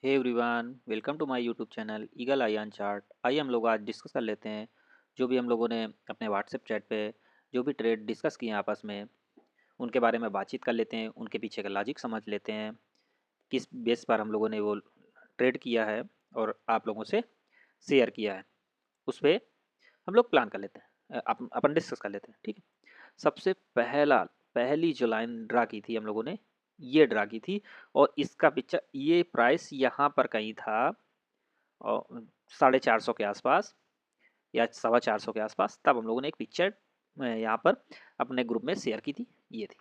Hey everyone, welcome to my YouTube channel Eagle Eye on Chart. आइए हम लोग आज डिस्कस कर लेते हैं जो भी हम लोगों ने अपने व्हाट्सएप चैट पे जो भी ट्रेड डिस्कस किए हैं आपस में, उनके बारे में बातचीत कर लेते हैं, उनके पीछे का लॉजिक समझ लेते हैं, किस बेस पर हम लोगों ने वो ट्रेड किया है और आप लोगों से शेयर किया है, उस पर हम लोग प्लान कर लेते हैं, अपन डिस्कस कर लेते हैं। ठीक है, सबसे पहली जो लाइन ड्रा की थी हम लोगों ने, ये ड्रा की थी और इसका पिक्चर, ये प्राइस यहाँ पर कहीं था और 450 के आसपास या 425 के आसपास। तब हम लोगों ने एक पिक्चर यहाँ पर अपने ग्रुप में शेयर की थी, ये थी।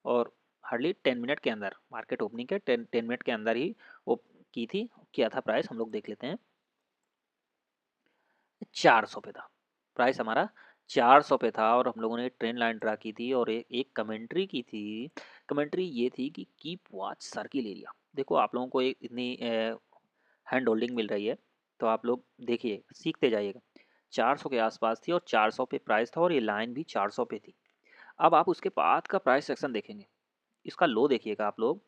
और हार्डली 10 मिनट के अंदर, मार्केट ओपनिंग के 10 मिनट के अंदर ही वो की थी। क्या था प्राइस, हम लोग देख लेते हैं। 400 पे था प्राइस हमारा, 400 पे था और हम लोगों ने ट्रेंड लाइन ड्रा की थी और एक कमेंट्री की थी। कमेंट्री ये थी कि कीप वॉच सर्किल एरिया। देखो आप लोगों को एक इतनी हैंड होल्डिंग मिल रही है, तो आप लोग देखिए, सीखते जाइएगा। 400 के आसपास थी और 400 पे प्राइस था और ये लाइन भी 400 पे थी। अब आप उसके बाद का प्राइस सेक्शन देखेंगे, इसका लो देखिएगा आप लोग,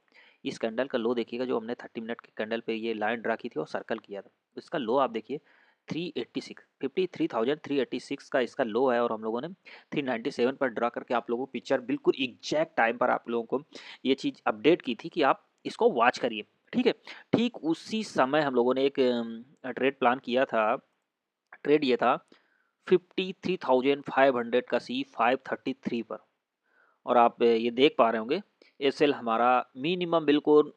इस कैंडल का लो देखिएगा जो हमने 30 मिनट के कैंडल पे ये लाइन ड्रा की थी और सर्कल किया था। इसका लो आप देखिए, 386, 53,386 का इसका लो है और हम लोगों ने 397 पर ड्रा करके आप लोगों को पिक्चर बिल्कुल एग्जैक्ट टाइम पर आप लोगों को ये चीज़ अपडेट की थी कि आप इसको वॉच करिए। ठीक है, ठीक उसी समय हम लोगों ने एक ट्रेड प्लान किया था। ट्रेड ये था 53,500 का C533 पर, और आप ये देख पा रहे होंगे एसएल हमारा मिनिमम, बिल्कुल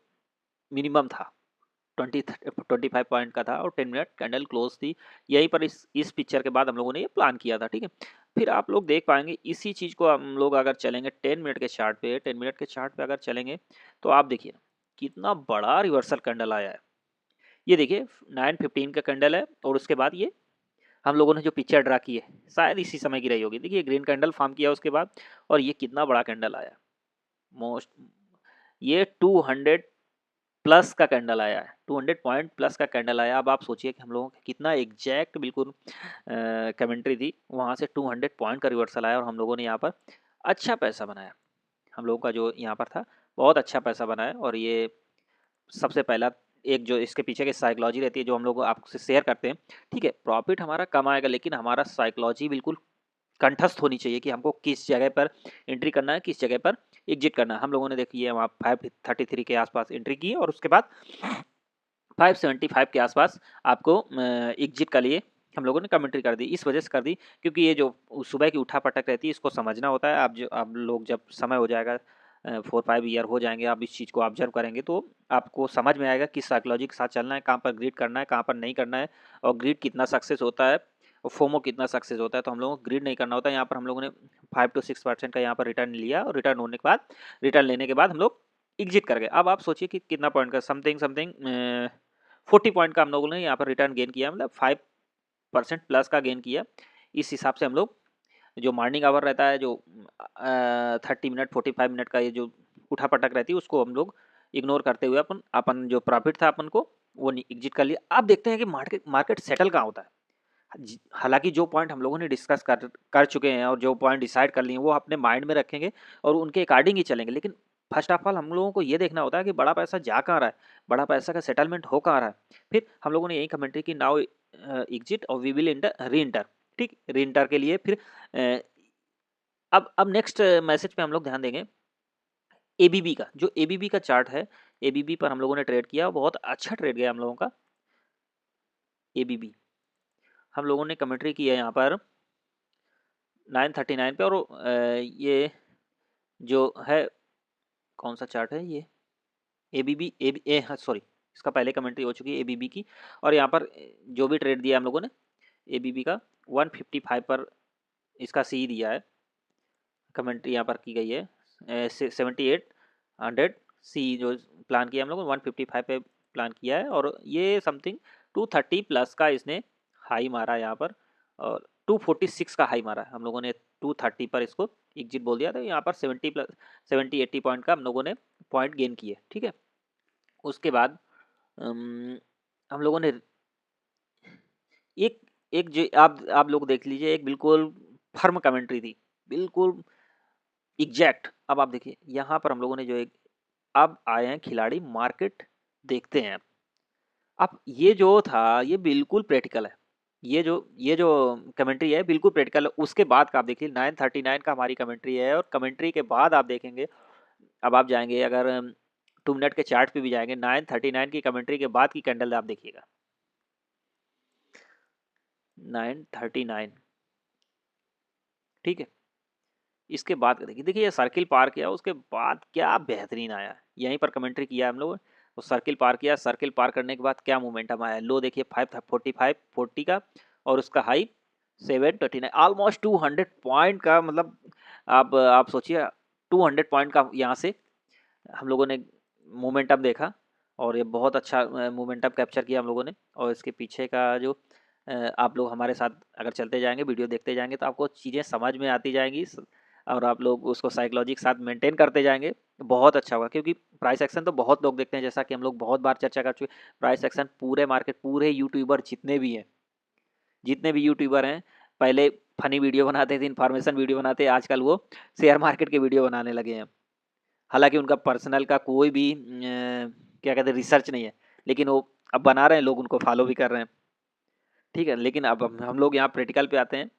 मिनिमम था, 25 पॉइंट का था और 10 मिनट कैंडल क्लोज थी। यहीं पर इस पिक्चर के बाद हम लोगों ने ये प्लान किया था। ठीक है, फिर आप लोग देख पाएंगे इसी चीज़ को हम लोग अगर चलेंगे 10 मिनट के चार्ट पे, 10 मिनट के चार्ट पे अगर चलेंगे तो आप देखिए कितना बड़ा रिवर्सल कैंडल आया है। ये देखिए 9:15 का कैंडल है और उसके बाद ये हम लोगों ने जो पिक्चर ड्रा की है शायद इसी समय की रही होगी। देखिए ग्रीन कैंडल फॉर्म किया उसके बाद और ये कितना बड़ा कैंडल आया। मोस्ट, ये 200 प्लस का कैंडल आया है, 200 पॉइंट प्लस का कैंडल आया। अब आप सोचिए कि हम लोगों का कितना एग्जैक्ट बिल्कुल कमेंट्री थी, वहाँ से 200 पॉइंट का रिवर्सल आया और हम लोगों ने यहाँ पर अच्छा पैसा बनाया। हम लोगों का जो यहाँ पर था बहुत अच्छा पैसा बनाया। और ये सबसे पहला एक जो इसके पीछे की साइकोलॉजी रहती है जो हम लोग आपसे शेयर करते हैं। ठीक है, प्रॉफिट हमारा कम आएगा लेकिन हमारा साइकोलॉजी बिल्कुल कंठस्थ होनी चाहिए कि हमको किस जगह पर एंट्री करना है, किस जगह पर एग्जिट करना है। हम लोगों ने देखिए वहाँ 533 के आसपास एंट्री की और उसके बाद 575 के आसपास आपको एग्जिट के लिए हम लोगों ने कमेंट्री कर दी। इस वजह से कर दी क्योंकि ये जो सुबह की उठा पटक रहती है इसको समझना होता है। आप लोग जब समय हो जाएगा, 4-5 ईयर हो जाएंगे, आप इस चीज़ को ऑब्जर्व करेंगे तो आपको समझ में आएगा किस साइकोलॉजी के साथ चलना है, कहाँ पर ग्रीड करना है, कहाँ पर नहीं करना है, और ग्रीड कितना सक्सेस होता है और फोमो कितना सक्सेस होता है। तो हम लोगों को ग्रीड नहीं करना होता है। यहाँ पर हम लोगों ने 5 to 6% का यहाँ पर रिटर्न लिया और रिटर्न होने के बाद, रिटर्न लेने के बाद हम लोग एग्जिट कर गए। अब आप सोचिए कि कितना पॉइंट का, समथिंग समथिंग 40 पॉइंट का हम लोगों ने यहाँ पर रिटर्न गेन किया, मतलब 5% प्लस का गेन किया। इस हिसाब से हम लोग जो मॉर्निंग आवर रहता है, जो 30 मिनट 45 मिनट का ये जो उठा पटक रहती है उसको हम लोग इग्नोर करते हुए अपन अपन जो प्रॉफिट था अपन को वो एग्जिट कर लिया। आप देखते हैं कि मार्केट मार्केट सेटल कहाँ होता है। हालांकि जो पॉइंट हम लोगों ने डिस्कस कर चुके हैं और जो पॉइंट डिसाइड कर लिए हैं वो अपने माइंड में रखेंगे और उनके अकॉर्डिंग ही चलेंगे। लेकिन फर्स्ट ऑफ ऑल हम लोगों को ये देखना होता है कि बड़ा पैसा जा कहाँ रहा है, बड़ा पैसा का सेटलमेंट हो कहाँ रहा है। फिर हम लोगों ने यही कमेंट्री की, नाउ एग्जिट और वी विल इंटर री इंटर। ठीक, री इंटर के लिए फिर अब नेक्स्ट मैसेज पे हम लोग ध्यान देंगे। एबीबी का, जो एबीबी का चार्ट है, एबीबी पर हम लोगों ने ट्रेड किया, बहुत अच्छा ट्रेड गया हम लोगों का। एबीबी हम लोगों ने कमेंट्री की है यहाँ पर 939 पे। और ये जो है, कौन सा चार्ट है ये, एबीबी हाँ सॉरी, इसका पहले कमेंट्री हो चुकी है एबीबी की। और यहाँ पर जो भी ट्रेड दिया हम लोगों ने एबीबी का 155 पर इसका सी दिया है, कमेंट्री यहाँ पर की गई है। 7800 सी जो प्लान किया हम लोगों ने 155 पे प्लान किया है और ये समथिंग 230 प्लस का इसने हाई मारा है यहाँ पर, और 246 का हाई मारा है हम लोगों ने। 230 पर इसको एग्जिट बोल दिया था। यहाँ पर 70 80 पॉइंट का हम लोगों ने पॉइंट गेन किए। ठीक है, उसके बाद हम लोगों ने एक एक जो आप लोग देख लीजिए, एक बिल्कुल फर्म कमेंट्री थी, बिल्कुल एग्जैक्ट। अब आप देखिए यहाँ पर हम लोगों ने जो एक, अब आए हैं खिलाड़ी, मार्केट देखते हैं। अब ये जो था ये बिल्कुल प्रैक्टिकल है, ये जो कमेंट्री है बिल्कुल प्रैक्टिकल है। उसके बाद का आप देखिए 939 का हमारी कमेंट्री है, और कमेंट्री के बाद आप देखेंगे, अब आप जाएंगे अगर 2 मिनट के चार्ट पे भी जाएंगे, 939 की कमेंट्री के बाद की कैंडल आप देखिएगा 939, ठीक है। इसके बाद का देखिए, देखिए ये सर्किल पार किया, उसके बाद क्या बेहतरीन आया, यहीं पर कमेंट्री किया हम लोग, तो सर्किल पार किया, सर्किल पार करने के बाद क्या मोमेंटम आया, लो देखिए 545 का, और उसका हाई 729, ऑलमोस्ट 200 पॉइंट का, मतलब आप सोचिए 200 पॉइंट का यहाँ से हम लोगों ने मोमेंटम देखा, और ये बहुत अच्छा मोमेंटम कैप्चर किया हम लोगों ने। और इसके पीछे का जो आप लोग हमारे साथ अगर चलते जाएंगे, वीडियो देखते जाएंगे, तो आपको चीज़ें समझ में आती जाएंगी, और आप लोग उसको साइकोलॉजी के साथ मेंटेन करते जाएंगे, बहुत अच्छा होगा। क्योंकि प्राइस एक्शन तो बहुत लोग देखते हैं, जैसा कि हम लोग बहुत बार चर्चा कर चुके, प्राइस एक्शन पूरे मार्केट, पूरे यूट्यूबर जितने भी यूट्यूबर हैं, पहले फनी वीडियो बनाते थे, इन्फॉर्मेशन वीडियो बनाते, आजकल वो शेयर मार्केट के वीडियो बनाने लगे हैं। हालांकि उनका पर्सनल का कोई भी क्या कहते हैं रिसर्च नहीं है, लेकिन वो अब बना रहे हैं, लोग उनको फॉलो भी कर रहे हैं, ठीक है। लेकिन अब हम लोग यहाँ प्रैक्टिकल पे आते हैं।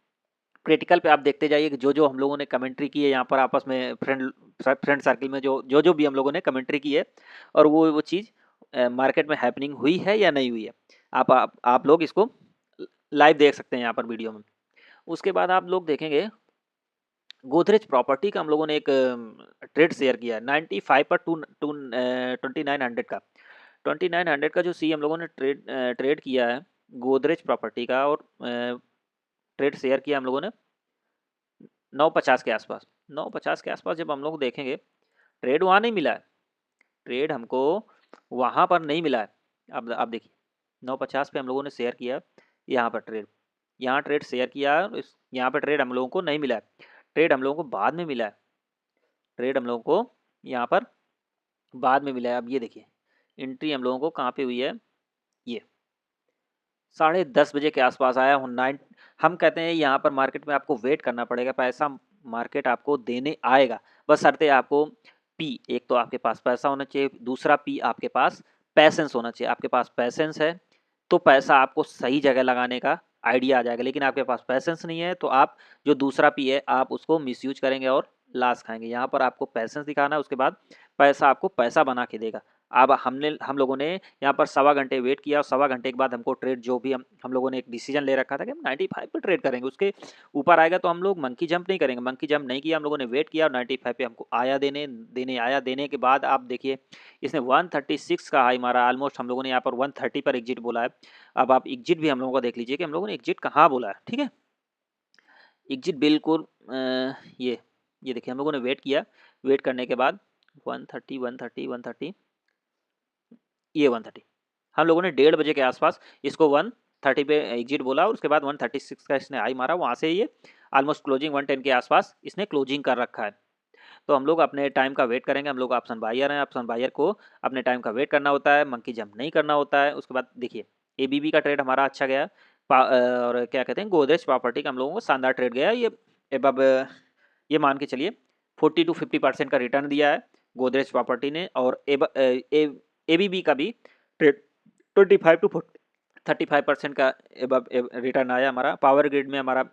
प्रैक्टिकल पे आप देखते जाइए कि जो जो हम लोगों ने कमेंट्री की है यहाँ पर आपस में फ्रेंड सर्कल में, जो भी हम लोगों ने कमेंट्री की है, और वो चीज़ मार्केट में हैपनिंग हुई है या नहीं हुई है, आप लोग इसको लाइव देख सकते हैं यहाँ पर वीडियो में। उसके बाद आप लोग देखेंगे गोदरेज प्रॉपर्टी का हम लोगों ने एक ट्रेड शेयर किया है 95 पर 2900 का, 2900 का जो सी हम लोगों ने ट्रेड किया है गोदरेज प्रॉपर्टी का, और ट्रेड शेयर किया हम लोगों ने 950 के आसपास। 950 के आसपास जब हम लोग देखेंगे, ट्रेड वहाँ नहीं मिला है, ट्रेड हमको वहाँ पर नहीं मिला है। अब आप देखिए 950 पे हम लोगों ने शेयर किया, यहाँ पर ट्रेड, यहाँ ट्रेड शेयर किया, यहाँ पर ट्रेड हम लोगों को नहीं मिला है, ट्रेड हम लोगों को बाद में मिला है, ट्रेड हम लोगों को यहाँ पर बाद में मिला है। अब ये देखिए एंट्री हम लोगों को कहाँ पे हुई है, ये 10:30 बजे के आसपास आया हूँ 9। हम कहते हैं यहाँ पर मार्केट में आपको वेट करना पड़ेगा, पैसा मार्केट आपको देने आएगा, बस शर्त है आपको पी, एक तो आपके पास पैसा होना चाहिए, दूसरा पी आपके पास पैसेंस होना चाहिए। आपके पास पैसेंस है तो पैसा आपको सही जगह लगाने का आइडिया आ जाएगा, लेकिन आपके पास पैसेंस नहीं है तो आप जो दूसरा पी है आप उसको मिसयूज करेंगे और लॉस खाएंगे। यहाँ पर आपको पैसेंस दिखाना है, उसके बाद पैसा आपको पैसा बना के देगा। अब हम लोगों ने यहाँ पर 1.25 घंटे वेट किया, और 1.25 घंटे के बाद हमको ट्रेड जो भी हम लोगों ने एक डिसीजन ले रखा था कि हम 95 पे ट्रेड करेंगे, उसके ऊपर आएगा तो हम लोग मंकी जंप नहीं करेंगे। मंकी जंप नहीं किया, हम लोगों ने वेट किया, और 95 पे हमको आया देने के बाद आप देखिए इसने 136 का हाई मारा, ऑलमोस्ट हम लोगों ने यहाँ पर 130 पर एग्जिट बोला है। अब आप एग्जिट भी हम लोगों का देख लीजिए कि हम लोगों ने एग्जिट कहाँ बोला है, ठीक है। एग्जिट बिल्कुल ये देखिए हम लोगों ने वेट किया, वेट करने के बाद 130 ये 130 हम लोगों ने 1:30 बजे के आसपास इसको 130 पे एग्जिट बोला, और उसके बाद 136 का इसने हाई मारा, वहाँ से ये ऑलमोस्ट क्लोजिंग 110 के आसपास इसने क्लोजिंग कर रखा है। तो हम लोग अपने टाइम का वेट करेंगे, हम लोग ऑप्शन बायर हैं, ऑप्शन बायर को अपने टाइम का वेट करना होता है, मंकी जंप नहीं करना होता है। उसके बाद देखिए एबीबी का ट्रेड हमारा अच्छा गया, और क्या कहते हैं गोदरेज प्रॉपर्टी का हम लोगों को शानदार ट्रेड गया, ये अब ये मान के चलिए 40 to 50% का रिटर्न दिया है गोदरेज प्रॉपर्टी ने, और एबीबी का भी ट्रेड 25 to 35% का रिटर्न आया हमारा। पावर ग्रिड में हमारा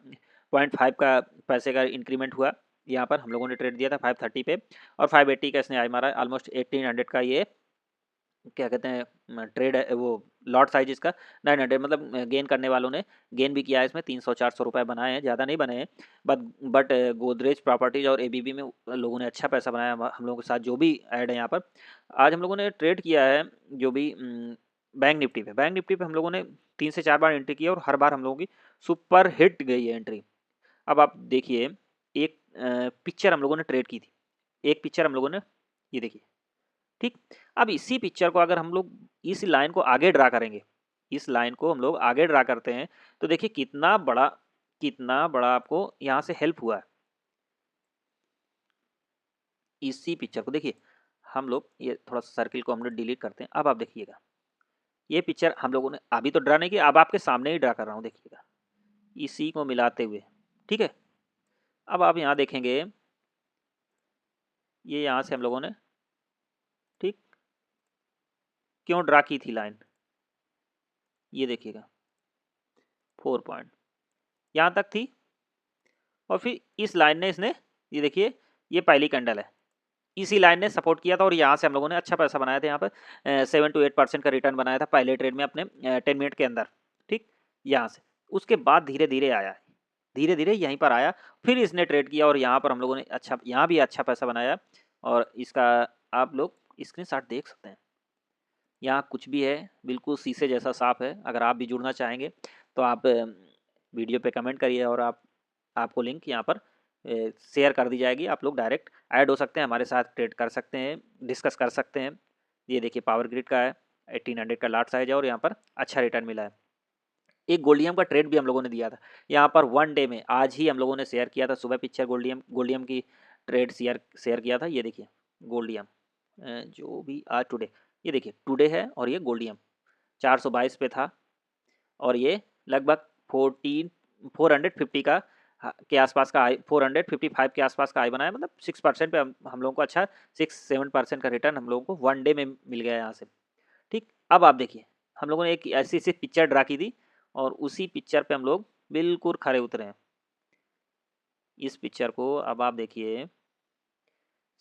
0.5 का पैसे का इंक्रीमेंट हुआ, यहाँ पर हम लोगों ने ट्रेड दिया था 530 पे, और 580 का इसने आई मारा, ऑलमोस्ट 1800 का ये क्या कहते हैं ट्रेड है, वो लॉट साइज इसका 900, मतलब गेन करने वालों ने गेन भी किया है इसमें, 300-400 रुपये बनाए हैं, ज़्यादा नहीं बने हैं। बट गोदरेज प्रॉपर्टीज और एबीबी में लोगों ने अच्छा पैसा बनाया, हम लोगों के साथ जो भी ऐड है यहाँ पर। आज हम लोगों ने ट्रेड किया है जो भी बैंक निफ्टी पे हम लोगों ने 3 से 4 बार एंट्री की है, और हर बार हम लोगों की सुपर हिट गई है एंट्री। अब आप देखिए एक पिक्चर हम लोगों ने ट्रेड की थी, एक पिक्चर हम लोगों ने ये देखिए, ठीक। अब इसी पिक्चर को अगर हम लोग इस लाइन को आगे ड्रा करेंगे, इस लाइन को हम लोग आगे ड्रा करते हैं, तो देखिए कितना बड़ा आपको यहाँ से हेल्प हुआ है। इसी पिक्चर को देखिए, हम लोग ये थोड़ा सा सर्किल को हम लोग डिलीट करते हैं। अब आप देखिएगा ये पिक्चर हम लोगों ने अभी तो ड्रा नहीं किया, अब आपके सामने ही ड्रा कर रहा हूँ, देखिएगा इसी को मिलाते हुए, ठीक है। अब आप यहाँ देखेंगे ये यहाँ से हम लोगों ने ठीक क्यों ड्रा की थी लाइन, ये देखिएगा 4 पॉइंट यहाँ तक थी, और फिर इस लाइन ने इसने, ये देखिए ये पहली कैंडल है, इसी लाइन ने सपोर्ट किया था और यहाँ से हम लोगों ने अच्छा पैसा बनाया था। यहाँ पर 7 to 8% का रिटर्न बनाया था पहले ट्रेड में अपने 10 मिनट के अंदर। ठीक, यहाँ से उसके बाद धीरे धीरे आया, धीरे धीरे यहीं पर आया, फिर इसने ट्रेड किया और यहाँ पर हम लोगों ने अच्छा, यहाँ भी अच्छा पैसा बनाया। और इसका आप लोग स्क्रीनशॉट देख सकते हैं, यहाँ कुछ भी है बिल्कुल शीशे जैसा साफ है। अगर आप भी जुड़ना चाहेंगे तो आप वीडियो पे कमेंट करिए और आपको लिंक यहाँ पर शेयर कर दी जाएगी। आप लोग डायरेक्ट ऐड हो सकते हैं, हमारे साथ ट्रेड कर सकते हैं, डिस्कस कर सकते हैं। ये देखिए पावर ग्रिड का है, 1800 का लाट साइज है और यहाँ पर अच्छा रिटर्न मिला है। एक गोल्डियम का ट्रेड भी हम लोगों ने दिया था यहाँ पर 1 डे में, आज ही हम लोगों ने शेयर किया था सुबह पिक्चर गोल्डियम की ट्रेड शेयर किया था। ये देखिए गोल्डियम जो भी आज टुडे, ये देखिए टुडे है और ये गोल्डियम 422 पे था और ये लगभग 450 का के आसपास का 455 के आसपास का आई बनाया, मतलब 6% पे हम लोगों को अच्छा 6-7% का रिटर्न हम लोगों को 1 डे में मिल गया यहाँ से। ठीक, अब आप देखिए हम लोगों ने एक ऐसी सी पिक्चर ड्रा की थी और उसी पिक्चर पे हम लोग बिल्कुल खरे उतरे हैं। इस पिक्चर को अब आप देखिए,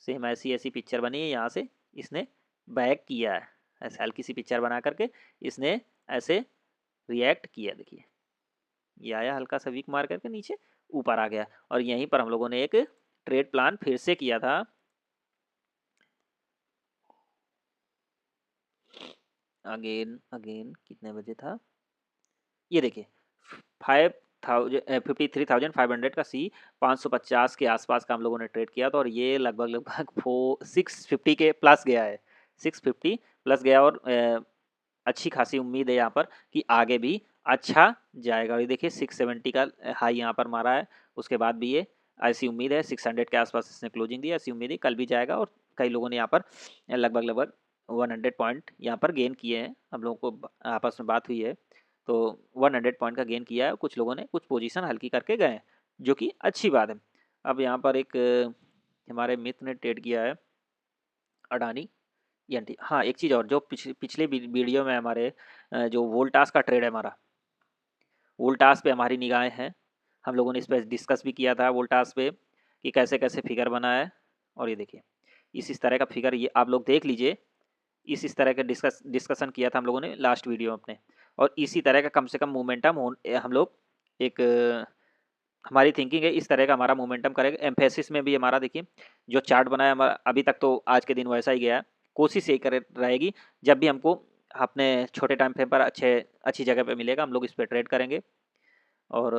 सेम ऐसी पिक्चर बनी है, यहाँ से इसने बैक किया है, ऐसे हल्की सी पिक्चर बना करके इसने ऐसे रिएक्ट किया। देखिए ये आया हल्का सा वीक मार करके नीचे, ऊपर आ गया और यहीं पर हम लोगों ने एक ट्रेड प्लान फिर से किया था। अगेन कितने बजे था, ये देखिए 53,500 का सी 550 के आसपास का हम लोगों ने ट्रेड किया था और ये लगभग 650 के प्लस गया है, 650 प्लस गया और अच्छी खासी उम्मीद है यहाँ पर कि आगे भी अच्छा जाएगा। और ये देखिए 670 का हाई यहाँ पर मारा है, उसके बाद भी ये ऐसी उम्मीद है 600 के आसपास इसने क्लोजिंग दी, ऐसी उम्मीद है कल भी जाएगा। और कई लोगों ने यहाँ पर लगभग 100 पॉइंट यहाँ पर गेन किए हैं, हम लोगों को आपस में बात हुई है तो 100 पॉइंट का गेन किया है। कुछ लोगों ने कुछ पोजीशन हल्की करके गए हैं जो कि अच्छी बात है। अब यहाँ पर एक हमारे मित्र ने ट्रेड किया है अडानी एनटी। हाँ एक चीज़ और, जो पिछले वीडियो में हमारे जो वोल्टास का ट्रेड है हमारा, वोल्टास पे हमारी निगाहें हैं, हम लोगों ने इस पर डिस्कस भी किया था वोल्टास पे कि कैसे कैसे फिगर बना है। और ये देखिए इस तरह का फिगर, ये आप लोग देख लीजिए, इस तरह का डिस्कशन किया था हम लोगों ने लास्ट वीडियो में अपने, और इसी तरह का कम से कम मोमेंटम हम लोग एक हमारी थिंकिंग है इस तरह का हमारा मोमेंटम करेगा। एम्फेसिस में भी हमारा देखिए जो चार्ट बनाया हमारा अभी तक तो आज के दिन वैसा ही गया है, कोशिश यही कर रहेगी जब भी हमको अपने छोटे टाइम फ्रेम पर अच्छी जगह पे मिलेगा हम लोग इस पर ट्रेड करेंगे। और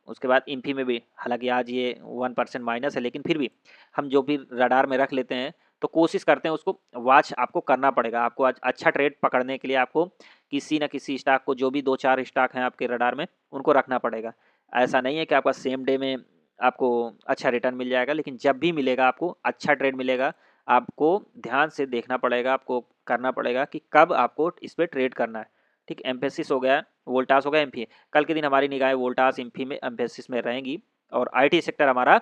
उसके बाद इंफी में भी, हालांकि आज ये 1% माइनस है, लेकिन फिर भी हम जो भी रडार में रख लेते हैं तो कोशिश करते हैं उसको वॉच आपको करना पड़ेगा। आपको आज अच्छा ट्रेड पकड़ने के लिए आपको किसी न किसी स्टॉक को, जो भी 2-4 स्टॉक हैं आपके रडार में, उनको रखना पड़ेगा। ऐसा नहीं है कि आपका सेम डे में आपको अच्छा रिटर्न मिल जाएगा, लेकिन जब भी मिलेगा आपको अच्छा ट्रेड मिलेगा, आपको ध्यान से देखना पड़ेगा, आपको करना पड़ेगा कि कब आपको इस पर ट्रेड करना है। ठीक, एम्फेसिस हो गया, वोल्टास हो गया, एम्फी। कल के दिन हमारी निगाहें वोल्टास, एम्फी में, एम्फेसिस में रहेंगी। और आईटी सेक्टर हमारा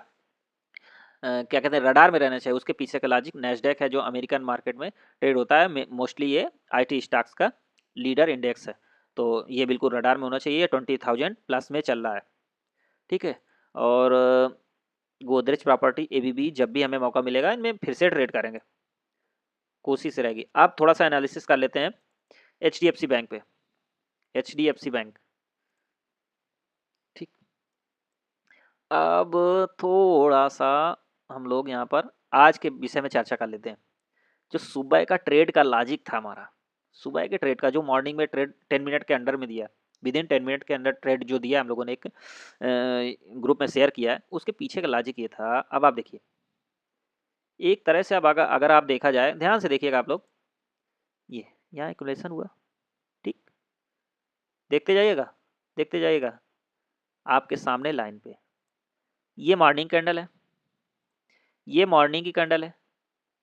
क्या कहते हैं रडार में रहना चाहिए। उसके पीछे का लॉजिक नैस्डैक है जो अमेरिकन मार्केट में ट्रेड होता है, मोस्टली ये आईटी स्टॉक्स का लीडर इंडेक्स है, तो ये बिल्कुल रडार में होना चाहिए। 20,000 प्लस में चल रहा है। ठीक है, और गोदरेज प्रॉपर्टी, एबीबी, जब भी हमें मौका मिलेगा इनमें फिर से ट्रेड करेंगे, कोशिश रहेगी। आप थोड़ा सा एनालिसिस कर लेते हैं एचडीएफसी बैंक पे, एचडीएफसी बैंक। ठीक, अब थोड़ा सा हम लोग यहाँ पर आज के विषय में चर्चा कर लेते हैं। जो सुबह का ट्रेड का लॉजिक था हमारा, सुबह के ट्रेड का जो मॉर्निंग में ट्रेड 10 मिनट के अंडर में दिया, विद इन 10 मिनट के अंदर ट्रेड जो दिया हम लोगों ने एक ग्रुप में शेयर किया है, उसके पीछे का लॉजिक ये था। अब आप देखिए एक तरह से, अब अगर आप देखा जाए, ध्यान से देखिएगा आप लोग, ये यहाँ एक्युमुलेशन हुआ। ठीक, देखते जाइएगा, देखते जाइएगा, आपके सामने लाइन पे ये मॉर्निंग कैंडल है, ये मॉर्निंग की कैंडल है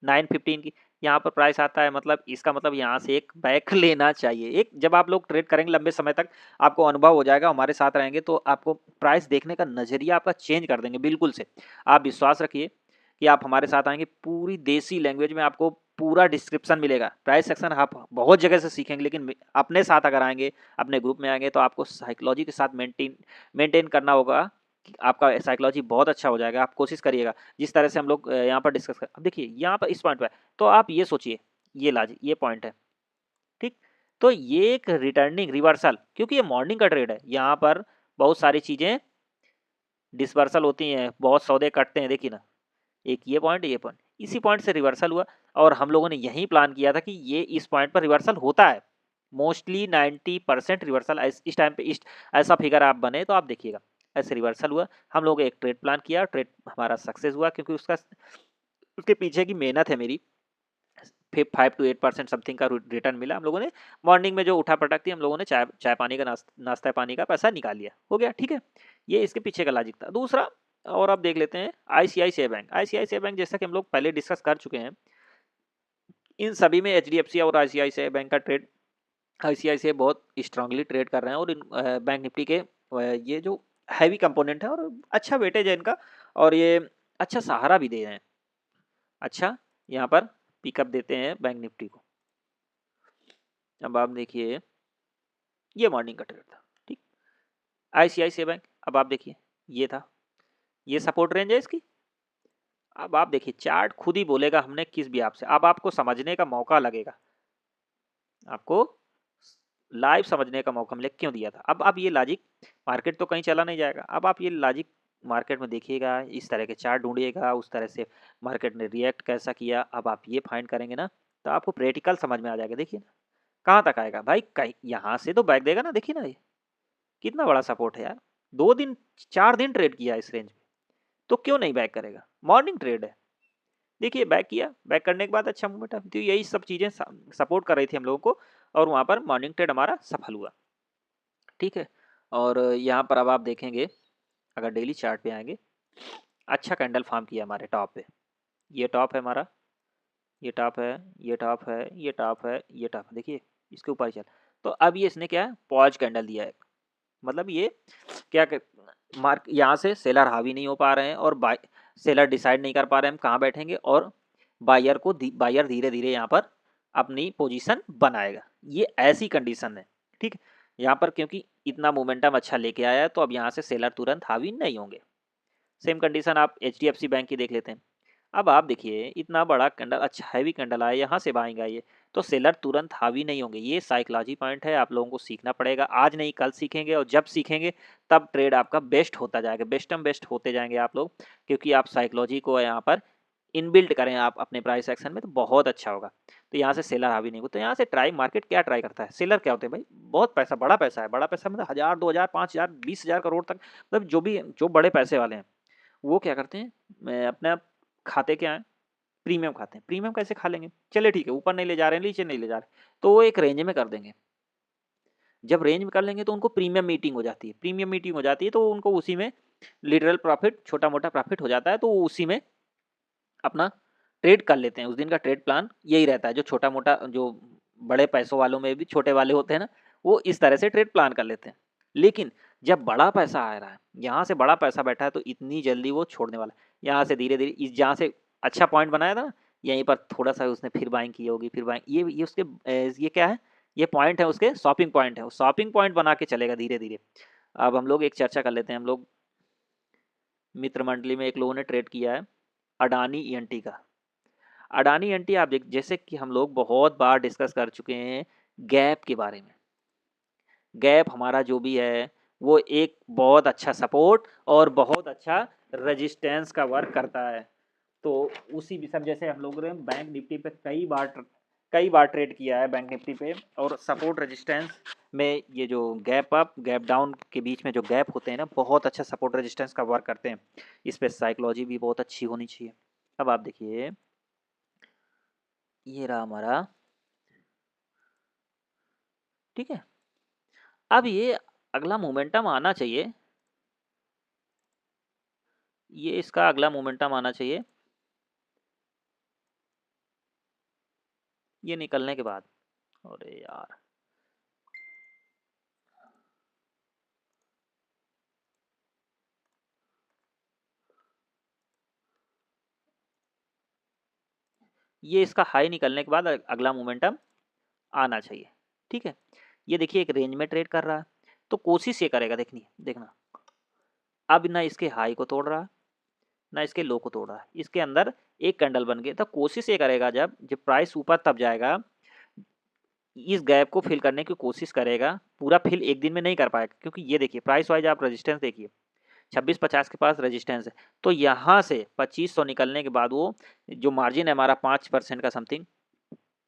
9:15 की, यहाँ पर प्राइस आता है, मतलब इसका मतलब यहाँ से एक बैक लेना चाहिए। एक जब आप लोग ट्रेड करेंगे लंबे समय तक, आपको अनुभव हो जाएगा, हमारे साथ रहेंगे तो आपको प्राइस देखने का नज़रिया आपका चेंज कर देंगे बिल्कुल से। आप विश्वास रखिए कि आप हमारे साथ आएंगे, पूरी देसी लैंग्वेज में आपको पूरा डिस्क्रिप्शन मिलेगा। प्राइस सेक्शन आप बहुत जगह से सीखेंगे, लेकिन अपने साथ अगर आएंगे, अपने ग्रुप में आएंगे, तो आपको साइकोलॉजी के साथ मेंटेन करना होगा कि आपका साइकोलॉजी बहुत अच्छा हो जाएगा। आप कोशिश करिएगा जिस तरह से हम लोग यहाँ पर डिस्कस कर। अब देखिए यहाँ पर इस पॉइंट पर, तो आप ये सोचिए, ये पॉइंट है, ठीक। तो ये एक रिटर्निंग रिवर्सल, क्योंकि ये मॉर्निंग का ट्रेड है, यहाँ पर बहुत सारी चीजें डिसवर्सल होती हैं, बहुत सौदे कटते हैं, देखिए ना, एक ये पॉइंट, इसी पॉइंट से रिवर्सल हुआ। और हम लोगों ने यही प्लान किया था कि ये इस पॉइंट पर रिवर्सल होता है, मोस्टली 90% रिवर्सल इस टाइम पे, इस ऐसा फिगर आप बने तो आप देखिएगा ऐसे रिवर्सल हुआ। हम लोगों ने एक ट्रेड प्लान किया, ट्रेड हमारा सक्सेस हुआ, क्योंकि उसके पीछे की मेहनत है मेरी, 5 to 8% समथिंग का रिटर्न मिला। हम लोगों ने मॉर्निंग में जो उठा पटक थी, हम लोगों ने चाय पानी का नाश्ता पानी का पैसा निकाल लिया, हो गया, ठीक है। ये इसके पीछे का लॉजिक था। दूसरा, और अब देख लेते हैं आईसीआईसीआई बैंक। आईसीआईसीआई बैंक जैसा कि हम लोग पहले डिस्कस कर चुके हैं, इन सभी में एचडीएफसी और आईसीआईसीआई बैंक का ट्रेड, आईसीआईसीआई बहुत स्ट्रांगली ट्रेड कर रहे हैं, और इन बैंक निफ्टी के ये जो हैवी कंपोनेंट है, और अच्छा वेटेज है इनका, और ये अच्छा सहारा भी दे रहे हैं, अच्छा यहाँ पर पिकअप देते हैं बैंक निफ्टी को। अब आप देखिए, ये मॉर्निंग का ट्रेड था, ठीक। आईसीआईसीआई बैंक, अब आप देखिए, ये था, ये सपोर्ट रेंज है इसकी। अब आप देखिए चार्ट खुद ही बोलेगा हमने किस भी आपसे, अब आपको समझने का मौका लगेगा, आपको लाइव समझने का मौका मिले क्यों दिया था। अब आप ये लॉजिक, मार्केट तो कहीं चला नहीं जाएगा, अब आप ये लॉजिक मार्केट में देखिएगा, इस तरह के चार्ट ढूंढिएगा, उस तरह से मार्केट ने रिएक्ट कैसा किया, अब आप ये फाइंड करेंगे ना, तो आपको प्रैक्टिकल समझ में आ जाएगा। देखिए ना कहाँ तक आएगा भाई, कहीं यहाँ से तो बैक देगा ना, देखिए ना ये कितना बड़ा सपोर्ट है यार, 2 दिन 4 दिन ट्रेड किया इस रेंज में, तो क्यों नहीं बैक करेगा, मॉर्निंग ट्रेड है। देखिए बैक किया, बैक करने के बाद अच्छा मूवमेंट है, तो यही सब चीजें सपोर्ट कर रही थी हम लोगों को, और वहां पर मॉर्निंग ट्रेड हमारा सफल हुआ, ठीक है। और यहाँ पर अब आप देखेंगे, अगर डेली चार्ट पे आएंगे, अच्छा कैंडल फॉर्म किया हमारे टॉप पे, ये टॉप है हमारा, ये टॉप है, ये टॉप है, ये टॉप है, ये टॉप है, देखिए इसके ऊपर ही चल। तो अब ये इसने क्या है, पॉज कैंडल दिया है, मतलब ये क्या मार्क यहाँ से सेलर हावी नहीं हो पा रहे हैं, और बाय सेलर डिसाइड नहीं कर पा रहे हैं हम कहाँ बैठेंगे, और बायर धीरे धीरे यहाँ पर अपनी पोजीशन बनाएगा, ये ऐसी कंडीशन है, ठीक। यहाँ पर क्योंकि इतना मोमेंटम अच्छा लेके आया है, तो अब यहाँ से सेलर तुरंत हावी नहीं होंगे। सेम कंडीशन आप एचडीएफसी बैंक की देख लेते हैं। अब आप देखिए इतना बड़ा कैंडल, अच्छा हैवी कैंडल आया, यहाँ से बाइंग आई है, तो सेलर तुरंत हावी नहीं होंगे, ये साइकोलॉजी पॉइंट है, आप लोगों को सीखना पड़ेगा, आज नहीं कल सीखेंगे, और जब सीखेंगे तब ट्रेड आपका बेस्ट होता जाएगा, बेस्ट होते जाएंगे आप लोग, क्योंकि आप साइकोलॉजी को यहाँ पर इनबिल्ट करें आप अपने प्राइस एक्शन में, तो बहुत अच्छा होगा। तो यहाँ से सेलर हावी नहीं होगा, तो यहाँ से ट्राई मार्केट क्या ट्राई करता है, सेलर क्या होते हैं भाई, बहुत पैसा, बड़ा पैसा है, बड़ा पैसा मतलब 1000 2000 5000 20 हजार करोड़ तक, मतलब जो बड़े पैसे वाले हैं, वो क्या करते हैं, अपने खाते क्या है, प्रीमियम खाते हैं। प्रीमियम कैसे खा लेंगे, चले ठीक है, ऊपर नहीं ले जा रहे हैं, नीचे नहीं ले जा रहे, तो वो एक रेंज में कर देंगे। जब रेंज में कर लेंगे तो उनको प्रीमियम मीटिंग हो जाती है, प्रीमियम मीटिंग हो जाती है, तो उनको उसी में लिटरल प्रॉफिट, छोटा मोटा प्रॉफिट हो जाता है, तो वो उसी में अपना ट्रेड कर लेते हैं। उस दिन का ट्रेड प्लान यही रहता है, जो छोटा मोटा, जो बड़े पैसों वालों में भी छोटे वाले होते हैं ना, वो इस तरह से ट्रेड प्लान कर लेते हैं। लेकिन जब बड़ा पैसा आ रहा है, यहाँ से बड़ा पैसा बैठा है, तो इतनी जल्दी वो छोड़ने वाला है, यहाँ से धीरे धीरे, इस जहाँ से अच्छा पॉइंट बनाया था ना, यहीं पर थोड़ा सा उसने फिर बाइंग की होगी, फिर बाइंग, ये उसके ये क्या है, ये पॉइंट है उसके, शॉपिंग पॉइंट है, वो शॉपिंग पॉइंट बना के चलेगा धीरे धीरे। अब हम लोग एक चर्चा कर लेते हैं, हम लोग मित्र मंडली में एक लोगों ने ट्रेड किया है अडानी ईएनटी का। अडानी ईएनटी आप देख, जैसे कि हम लोग बहुत बार डिस्कस कर चुके हैं गैप के बारे में, गैप हमारा जो भी है, वो एक बहुत अच्छा सपोर्ट और बहुत अच्छा रेजिस्टेंस का वर्क करता है। तो उसी भी सब, जैसे हम लोगों ने बैंक निफ्टी पे कई बार ट्रेड किया है बैंक निफ्टी पे, और सपोर्ट रेजिस्टेंस में ये जो गैप अप गैप डाउन के बीच में जो गैप होते हैं ना, बहुत अच्छा सपोर्ट रेजिस्टेंस का वर्क करते हैं। इस पे साइकोलॉजी भी बहुत अच्छी होनी चाहिए। अब आप देखिए, ये रहा हमारा, ठीक है। अब ये अगला मोमेंटम आना चाहिए, ये इसका अगला मोमेंटम आना चाहिए, ये निकलने के बाद, अरे यार, ये इसका हाई निकलने के बाद अगला मोमेंटम आना चाहिए। ठीक है, ये देखिए एक रेंज में ट्रेड कर रहा है, तो कोशिश ये करेगा, देखना अब ना इसके हाई को तोड़ रहा, ना इसके लो को तोड़ रहा है, इसके अंदर एक कैंडल बन गई। तो कोशिश ये करेगा जब जब प्राइस ऊपर तब जाएगा, इस गैप को फिल करने की कोशिश करेगा। पूरा फिल एक दिन में नहीं कर पाएगा, क्योंकि ये देखिए प्राइस वाइज आप रेजिस्टेंस देखिए, 2650 के पास रेजिस्टेंस है। तो यहाँ से 2500 निकलने के बाद वो जो मार्जिन है हमारा 5% का समथिंग,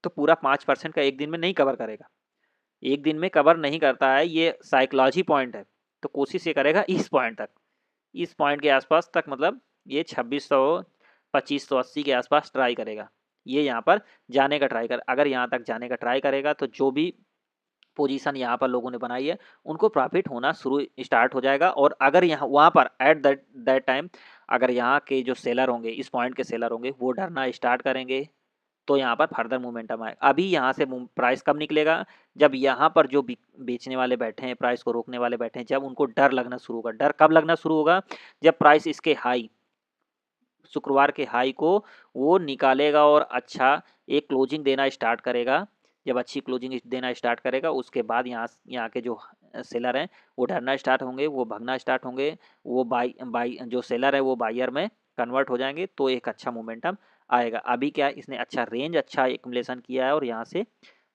तो पूरा 5% का एक दिन में नहीं कवर करेगा, एक दिन में कवर नहीं करता है, ये साइकोलॉजी पॉइंट है। तो कोशिश ये करेगा इस पॉइंट तक, इस पॉइंट के आसपास तक, मतलब ये 2600 2580 के आसपास ट्राई करेगा, ये यहाँ पर जाने का ट्राई कर। अगर यहाँ तक जाने का ट्राई करेगा तो जो भी पोजीशन यहाँ पर लोगों ने बनाई है उनको प्रॉफिट होना शुरू स्टार्ट हो जाएगा। और अगर यहाँ वहाँ पर एट दैट टाइम अगर यहाँ के जो सेलर होंगे, इस पॉइंट के सेलर होंगे, वो डरना स्टार्ट करेंगे, तो यहाँ पर फर्दर मोमेंटम आएगा। अभी यहाँ से प्राइस कब निकलेगा, जब यहाँ पर जो बेचने वाले बैठे हैं, प्राइस को रोकने वाले बैठे हैं, जब उनको डर लगना शुरू होगा। डर कब लगना शुरू होगा, जब प्राइस इसके हाई, शुक्रवार के हाई को वो निकालेगा और अच्छा एक क्लोजिंग देना स्टार्ट करेगा। जब अच्छी क्लोजिंग देना स्टार्ट करेगा, उसके बाद यहाँ के जो सेलर हैं वो डरना स्टार्ट होंगे, वो भागना स्टार्ट होंगे, वो बाई जो सेलर है वो बायर में कन्वर्ट हो जाएंगे, तो एक अच्छा मोमेंटम आएगा। अभी क्या है, इसने अच्छा रेंज अच्छा एक्युमुलेशन किया है और यहाँ से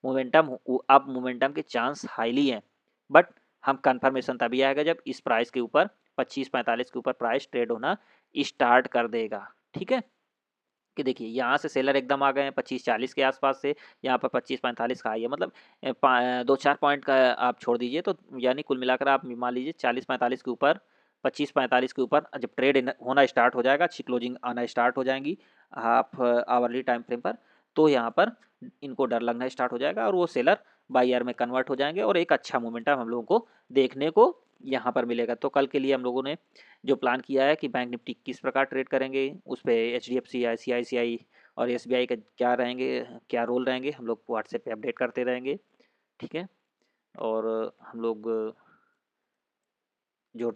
मोमेंटम, अब मोमेंटम के चांस हाईली हैं। बट हम कंफर्मेशन तभी आएगा जब इस प्राइस के ऊपर 2545 के ऊपर प्राइस ट्रेड होना स्टार्ट कर देगा। ठीक है, कि देखिए यहाँ से सेलर एकदम आ गए हैं 2540 के आसपास से, यहाँ पर 2545 का आई है, मतलब 2-4 पॉइंट का आप छोड़ दीजिए, तो यानी कुल मिलाकर आप मान लीजिए 40-45 के ऊपर, 25-45 के ऊपर जब ट्रेड होना स्टार्ट हो जाएगा, अच्छी क्लोजिंग आना स्टार्ट हो जाएंगी हाफ आवरली टाइम फ्रेम पर, तो यहाँ पर इनको डर लगना स्टार्ट हो जाएगा और वो सेलर बायर में कन्वर्ट हो जाएंगे और एक अच्छा मोमेंटम हम लोगों को देखने को यहाँ पर मिलेगा। तो कल के लिए हम लोगों ने जो प्लान किया है कि बैंक निफ्टी किस प्रकार ट्रेड करेंगे, उस पर HDFC ICICI और SBI का क्या रहेंगे, क्या रोल रहेंगे, हम लोग व्हाट्सएप पे अपडेट करते रहेंगे। ठीक है, और हम लोग जो